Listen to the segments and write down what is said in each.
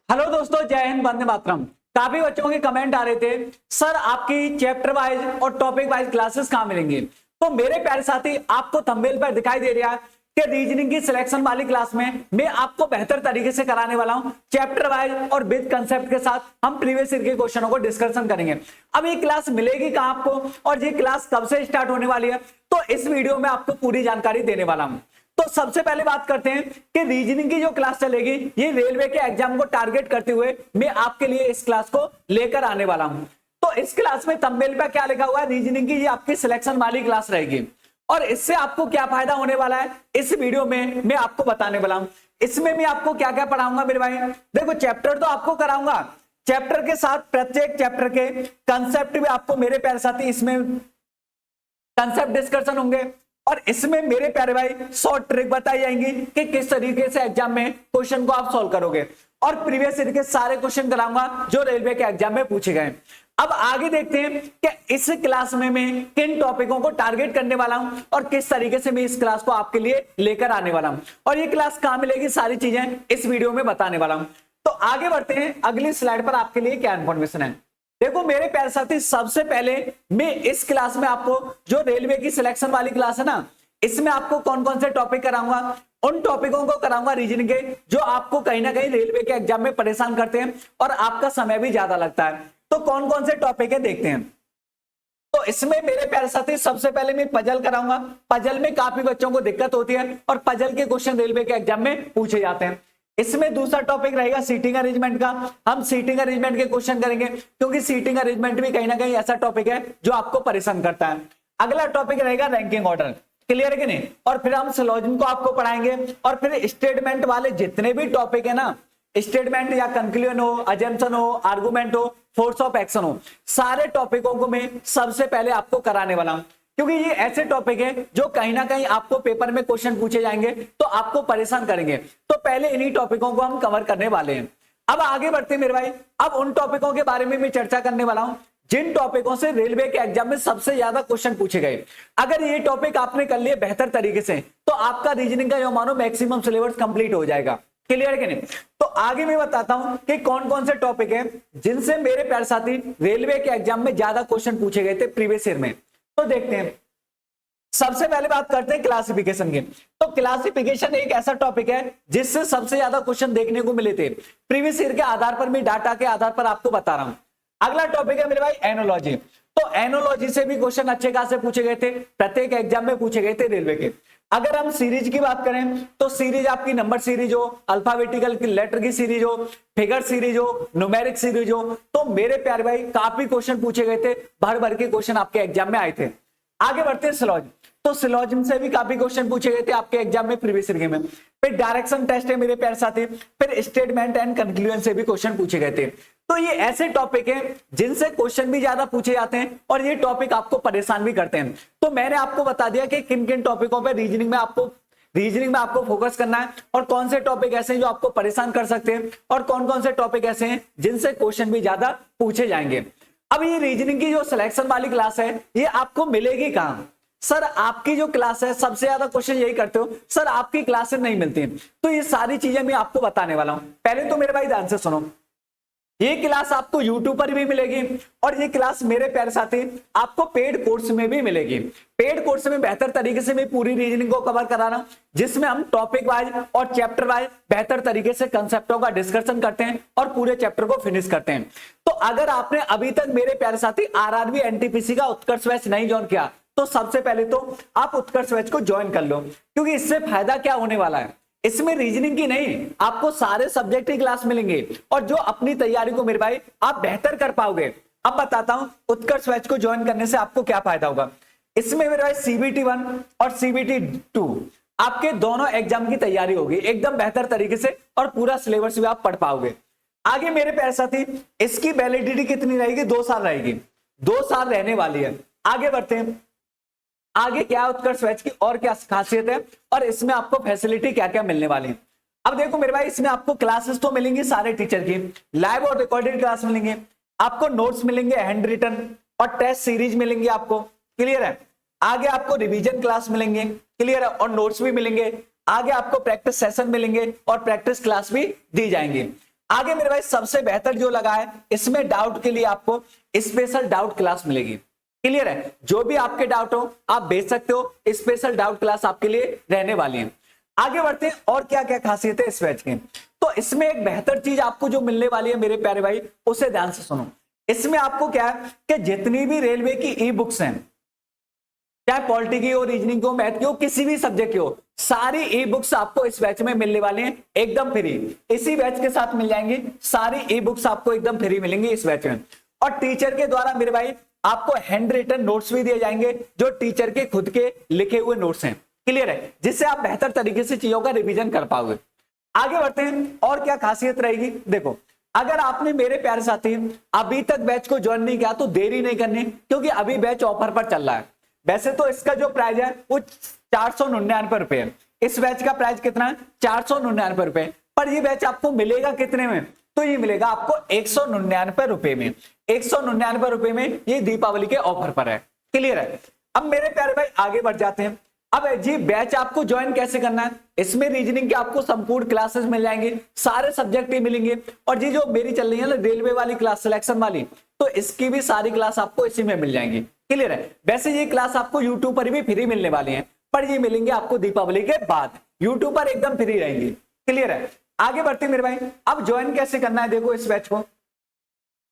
Hello दोस्तों, जय हिंद, वंदे मातरम। काफी बच्चों के कमेंट आ रहे थे, सर आपकी चैप्टर वाइज और टॉपिक वाइज क्लासेस कहां मिलेंगी। तो मेरे प्यारे साथी, आपको थंबनेल पर दिखाई दे रहा है कि रीजनिंग की सिलेक्शन वाली क्लास में मैं आपको बेहतर तरीके से कराने वाला हूं। चैप्टर वाइज और विद कंसेप्ट के साथ हम प्रीवियस ईयर के क्वेश्चनों को डिस्कशन करेंगे। अब ये क्लास मिलेगी कहां आपको और ये क्लास कब से स्टार्ट होने वाली है, तो इस वीडियो में आपको पूरी जानकारी देने वाला हूं। तो सबसे पहले बात करते हैं कि रीजनिंग की जो क्लास चलेगी, ये रेलवे के एग्जाम को टारगेट करते हुए मैं आपके लिए इस क्लास को लेकर आने वाला हूं। तो इस क्लास में थंबनेल पे क्या लिखा हुआ है, रीजनिंग की ये आपकी सिलेक्शन वाली क्लास रहेगी। और इससे आपको क्या फायदा होने वाला है, इस वीडियो में मैं आपको बताने वाला हूं। इसमें मैं आपको क्या क्या पढ़ाऊंगा मेरे भाई। देखो, चैप्टर तो आपको कराऊंगा, चैप्टर के साथ प्रत्येक चैप्टर के कंसेप्ट भी आपको मेरे प्यारे साथी इसमें कंसेप्ट डिस्कशन होंगे। और इसमें मेरे प्यारे भाई शॉर्ट ट्रिक बताई जाएंगी कि किस तरीके से एग्जाम में क्वेश्चन को आप सॉल्व करोगे। और प्रीवियस ईयर के सारे क्वेश्चन कराऊंगा जो रेलवे के एग्जाम में पूछे गए। अब आगे देखते हैं कि इस क्लास में मैं किन टॉपिकों को टारगेट करने वाला हूं और किस तरीके से मैं इस क्लास को आपके लिए लेकर आने वाला हूं, और ये क्लास कहां मिलेगी, सारी चीजें इस वीडियो में बताने वाला हूं। तो आगे बढ़ते हैं, अगली स्लाइड पर आपके लिए क्या इंफॉर्मेशन है। देखो मेरे प्यारे साथी, सबसे पहले मैं इस क्लास में आपको जो रेलवे की सिलेक्शन वाली क्लास है ना, इसमें आपको कौन कौन से टॉपिक कराऊंगा, उन टॉपिकों को कराऊंगा रीजनिंग के जो आपको कहीं ना कहीं रेलवे के एग्जाम में परेशान करते हैं और आपका समय भी ज्यादा लगता है। तो कौन कौन से टॉपिक है देखते हैं। तो इसमें मेरे प्यारे साथी सबसे पहले मैं पजल कराऊंगा। पजल में काफी बच्चों को दिक्कत होती है और पजल के क्वेश्चन रेलवे के एग्जाम में पूछे जाते हैं। इसमें दूसरा टॉपिक रहेगा सीटिंग अरेंजमेंट का। हम सीटिंग अरेंजमेंट के क्वेश्चन करेंगे क्योंकि सीटिंग अरेंजमेंट भी कहीं ना कहीं ऐसा टॉपिक है जो आपको परेशान करता है। अगला टॉपिक रहेगा रैंकिंग ऑर्डर। क्लियर है कि नहीं। और फिर हम सिलोजिज्म को आपको पढ़ाएंगे और फिर स्टेटमेंट वाले जितने भी टॉपिक है ना, स्टेटमेंट या कंक्लूजन हो, अजम्पशन हो, आर्गुमेंट हो, फोर्स ऑफ एक्शन हो, सारे टॉपिकों को मैं सबसे पहले आपको कराने वाला हूं क्योंकि ये ऐसे टॉपिक है जो कहीं ना कहीं आपको पेपर में क्वेश्चन पूछे जाएंगे तो आपको परेशान करेंगे। तो पहले इन्हीं टॉपिकों को हम कवर करने वाले हैं। अब आगे बढ़ते हैं मेरे भाई। अब उन टॉपिकों के बारे में मैं चर्चा करने वाला हूं जिन टॉपिकों से रेलवे के एग्जाम में सबसे ज्यादा क्वेश्चन पूछे गए। अगर ये टॉपिक आपने कर लिए बेहतर तरीके से तो आपका रीजनिंग का जो मानो मैक्सिमम सिलेबस कंप्लीट हो जाएगा। क्लियर है कि नहीं। तो आगे मैं बताता हूं कि कौन कौन से टॉपिक है जिनसे मेरे प्यारे साथी रेलवे के एग्जाम में ज्यादा क्वेश्चन पूछे गए थे प्रीवियस ईयर में। तो देखते हैं, सबसे पहले बात करते हैं क्लासिफिकेशन की। तो क्लासिफिकेशन एक ऐसा टॉपिक है जिससे सबसे ज्यादा क्वेश्चन देखने को मिले थे प्रीवियस ईयर के आधार पर, मैं डाटा के आधार पर आपको बता रहा हूं। अगला टॉपिक है मेरे भाई एनोलॉजी। तो एनोलॉजी से भी क्वेश्चन अच्छे खासे पूछे गए थे, प्रत्येक एग्जाम में पूछे गए थे रेलवे के। अगर हम सीरीज की बात करें तो सीरीज आपकी नंबर सीरीज हो, अल्फाबेटिकल की लेटर की सीरीज हो, फिगर सीरीज हो, न्यूमेरिक सीरीज हो, तो मेरे प्यारे भाई काफी क्वेश्चन पूछे गए थे, भर भर के क्वेश्चन आपके एग्जाम में आए थे। आगे बढ़ते हैं सिलॉजिज्म। तो सिलॉजिज्म से भी काफी क्वेश्चन पूछे गए थे आपके एग्जाम में प्रीवियस ईयर में। फिर डायरेक्शन टेस्ट है मेरे प्यारे साथी, फिर स्टेटमेंट एंड कंक्लूजन से भी क्वेश्चन पूछे गए थे। तो ये ऐसे टॉपिक हैं जिनसे क्वेश्चन भी ज्यादा पूछे जाते हैं और ये टॉपिक आपको परेशान भी करते हैं। तो मैंने आपको बता दिया कि किन किन टॉपिकों पर रीजनिंग में आपको फोकस करना है और कौन से टॉपिक ऐसे हैं जो आपको परेशान कर सकते हैं और कौन कौन से टॉपिक ऐसे हैं जिनसे क्वेश्चन भी ज्यादा पूछे जाएंगे। अब ये रीजनिंग की जो सिलेक्शन वाली क्लास है ये आपको मिलेगी कहां। सर आपकी जो क्लास है, सबसे ज्यादा क्वेश्चन यही करते हो, सर आपकी क्लासेस नहीं मिलती। तो ये सारी चीजें मैं आपको बताने वाला हूं। पहले तो मेरे भाई ध्यान से सुनो, ये क्लास आपको YouTube पर भी मिलेगी और ये क्लास मेरे प्यारे साथी आपको पेड कोर्स में भी मिलेगी। पेड कोर्स में बेहतर तरीके से मैं पूरी रीजनिंग को कवर करा रहा हूं जिसमें हम टॉपिक वाइज और चैप्टर वाइज बेहतर तरीके से कंसेप्टों का डिस्कशन करते हैं और पूरे चैप्टर को फिनिश करते हैं। तो अगर आपने अभी तक मेरे प्यारे साथी आरआरबी एनटीपीसी का उत्कर्ष बैच नहीं ज्वाइन किया तो सबसे पहले तो आप उत्कर्ष बैच को ज्वाइन कर लो, क्योंकि इससे फायदा क्या होने वाला है, इसमें रीजनिंग की नहीं आपको सारे सब्जेक्ट की क्लास मिलेंगे और जो अपनी तैयारी को मेरे भाई आप बेहतर कर पाओगे। अब बताता हूं उत्कर्ष बैच को ज्वाइन करने से आपको क्या फायदा होगा। इसमें मेरे भाई CBT 1 और CBT 2 आपके दोनों एग्जाम की तैयारी होगी एकदम बेहतर तरीके से और पूरा सिलेबस भी आप पढ़ पाओगे। आगे मेरे प्यारे साथी इसकी वैलिडिटी कितनी रहेगी, 2 साल रहेगी, 2 साल रहने वाली है। आगे बढ़ते हैं, आगे क्या उत्कर्ष बैच की और क्या खासियत है और इसमें आपको फैसिलिटी क्या क्या मिलने वाली है। अब देखो मेरे भाई, इसमें आपको क्लासेस तो मिलेंगी सारे टीचर की, लाइव और रिकॉर्डेड क्लास मिलेंगे, आपको नोट्स मिलेंगे हैंड रिटन और टेस्ट सीरीज मिलेंगी आपको। क्लियर है। आगे आपको रिवीजन क्लास मिलेंगे, क्लियर है, और नोट्स भी मिलेंगे। आगे आपको प्रैक्टिस सेशन मिलेंगे और प्रैक्टिस क्लास भी दी जाएंगी। आगे मेरे भाई सबसे बेहतर जो लगा है, इसमें डाउट के लिए आपको स्पेशल डाउट क्लास मिलेगी। क्लियर है, जो भी आपके डाउट हो आप भेज सकते हो, स्पेशल डाउट क्लास आपके लिए रहने वाली है। आगे बढ़ते हैं, और क्या क्या खासियत है इस बैच की। तो इसमें एक बेहतर चीज आपको जो मिलने वाली है मेरे प्यारे भाई, उसे ध्यान से सुनो। इसमें आपको क्या है कि जितनी भी रेलवे की ई बुक्स हैं, चाहे पॉलिटी की हो, रीजनिंग की हो, मैथ की हो, किसी भी सब्जेक्ट की हो, सारी ई बुक्स आपको इस बैच में मिलने वाली हैं एकदम फ्री। इसी बैच के साथ मिल जाएंगी सारी ई बुक्स, आपको एकदम फ्री मिलेंगी इस बैच में। और टीचर के द्वारा मेरे भाई आपको हैंड रिटन नोट्स भी दिए जाएंगे, जो टीचर के खुद के लिखे हुए नोट्स हैं। क्लियर है, जिससे आप बेहतर तरीके से चीजों का रिवीजन कर पाओगे। आगे बढ़ते हैं, और क्या खासियत रहेगी। देखो, अगर आपने मेरे प्यारे साथी अभी तक बैच को ज्वाइन नहीं किया तो देरी नहीं करनी, क्योंकि अभी बैच ऑफर पर चल रहा है। वैसे तो इसका जो प्राइस है वो 499 रुपए है। इस बैच का प्राइस कितना है? 499 रुपए। पर ये बैच आपको मिलेगा कितने में? तो ये मिलेगा आपको 199 रुपए में। 199 रुपए में ये दीपावली के ऑफर पर है। क्लियर है। अब मेरे प्यारे भाई आगे बढ़ जाते हैं। अब जी बैच आपको ज्वाइन कैसे करना है, इसमें रीजनिंग के आपको संपूर्ण क्लासेस मिल जाएंगे, सारे सब्जेक्ट ही मिलेंगे। और जी जो मेरी चल रही है ना रेलवे वाली क्लास, सिलेक्शन वाली, तो इसकी भी सारी क्लास आपको इसी में मिल जाएंगी। क्लियर है। वैसे ये क्लास आपको यूट्यूब पर भी फ्री मिलने वाली है, पर ये मिलेंगे आपको दीपावली के बाद, यूट्यूब पर एकदम फ्री रहेंगी। क्लियर है। आगे बढ़ते मेरे भाई, अब ज्वाइन कैसे करना है देखो इस बैच को।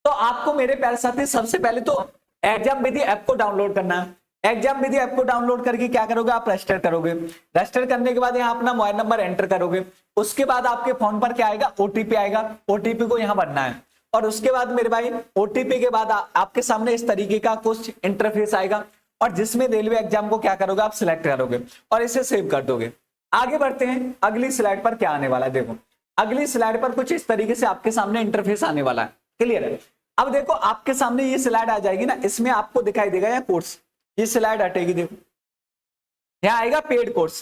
तो आपको मेरे प्यारे साथी सबसे पहले तो एग्जाम विधि ऐप को डाउनलोड करना है। एग्जाम विधि ऐप को डाउनलोड करके क्या करोगे, आप रजिस्टर करोगे। रजिस्टर करने के बाद यहाँ अपना मोबाइल नंबर एंटर करोगे। उसके बाद आपके फोन पर क्या आएगा, ओटीपी आएगा। ओटीपी को यहाँ भरना है। और उसके बाद मेरे भाई ओटीपी के बाद आपके सामने इस तरीके का कुछ इंटरफेस आएगा, और जिसमें रेलवे एग्जाम को क्या करोगे, आप सिलेक्ट करोगे और इसे सेव कर दोगे। आगे बढ़ते हैं, अगली स्लाइड पर क्या आने वाला है। देखो अगली स्लाइड पर कुछ इस तरीके से आपके सामने इंटरफेस आने वाला है। क्लियर है। अब देखो आपके सामने ये स्लाइड आ जाएगी ना, इसमें आपको दिखाई देगा या कोर्स, ये स्लाइड हटेगी। देखो यहाँ आएगा पेड कोर्स।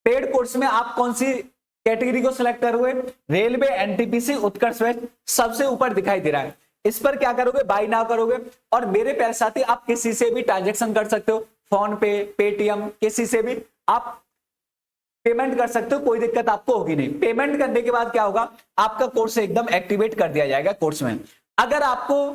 पेड कोर्स में आप कौन सी कैटेगरी को सिलेक्ट करोगे, रेलवे एनटीपीसी उत्कर्ष बैच सबसे ऊपर दिखाई दे रहा है। इस पर क्या करोगे, बाय नाउ करोगे। और मेरे प्यारे साथी आप किसी से भी ट्रांजेक्शन कर सकते हो, फोन पे, पेटीएम, किसी से भी आप पेमेंट कर सकते हो, कोई दिक्कत आपको होगी नहीं। पेमेंट करने के बाद क्या होगा, आपका कोर्स एकदम एक्टिवेट कर दिया जाएगा कोर्स में। अगर आपको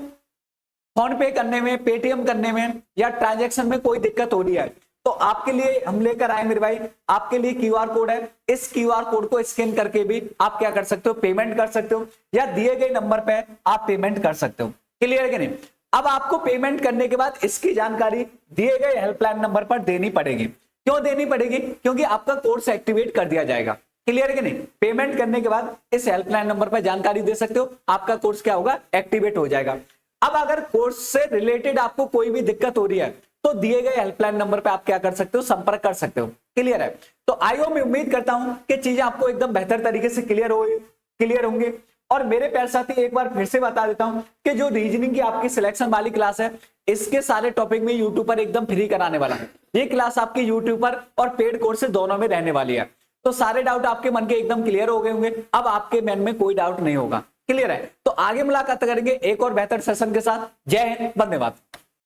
फोन पे करने में, पेटीएम करने में या ट्रांजैक्शन में कोई दिक्कत हो रही है, तो आपके लिए हम लेकर आए मेरे भाई, आपके लिए क्यूआर कोड है। इस क्यूआर कोड को स्कैन करके भी आप क्या कर सकते हो, पेमेंट कर सकते हो, या दिए गए नंबर पे आप पेमेंट कर सकते हो। क्लियर है कि नहीं। अब आपको पेमेंट करने के बाद इसकी जानकारी दिए गए हेल्पलाइन नंबर पर देनी पड़ेगी। क्यों देनी पड़ेगी, क्योंकि आपका कोर्स एक्टिवेट कर दिया जाएगा। क्लियर है कि नहीं। पेमेंट करने के बाद इस हेल्पलाइन नंबर पर जानकारी दे सकते हो, आपका कोर्स क्या होगा, एक्टिवेट हो जाएगा। अब अगर कोर्स से रिलेटेड आपको कोई भी दिक्कत हो रही है, तो दिए गए हेल्पलाइन नंबर पे आप क्या कर सकते हो, संपर्क कर सकते हो। क्लियर है। तो आइयो मैं उम्मीद करता हूं कि चीजें आपको एकदम बेहतर तरीके से क्लियर होंगे। और मेरे प्यारे साथी एक बार फिर से बता देता हूं कि जो रीजनिंग की आपकी सिलेक्शन वाली क्लास है, इसके सारे टॉपिक में यूट्यूब पर एकदम फ्री कराने वाला है। ये क्लास आपकी यूट्यूब पर और पेड कोर्स दोनों में रहने वाली है। तो सारे डाउट आपके मन के एकदम क्लियर हो गए होंगे। अब आपके मन में कोई डाउट नहीं होगा। क्लियर है। तो आगे मुलाकात करेंगे एक और बेहतर सेशन के साथ। जय हिंद, वंदे मातरम।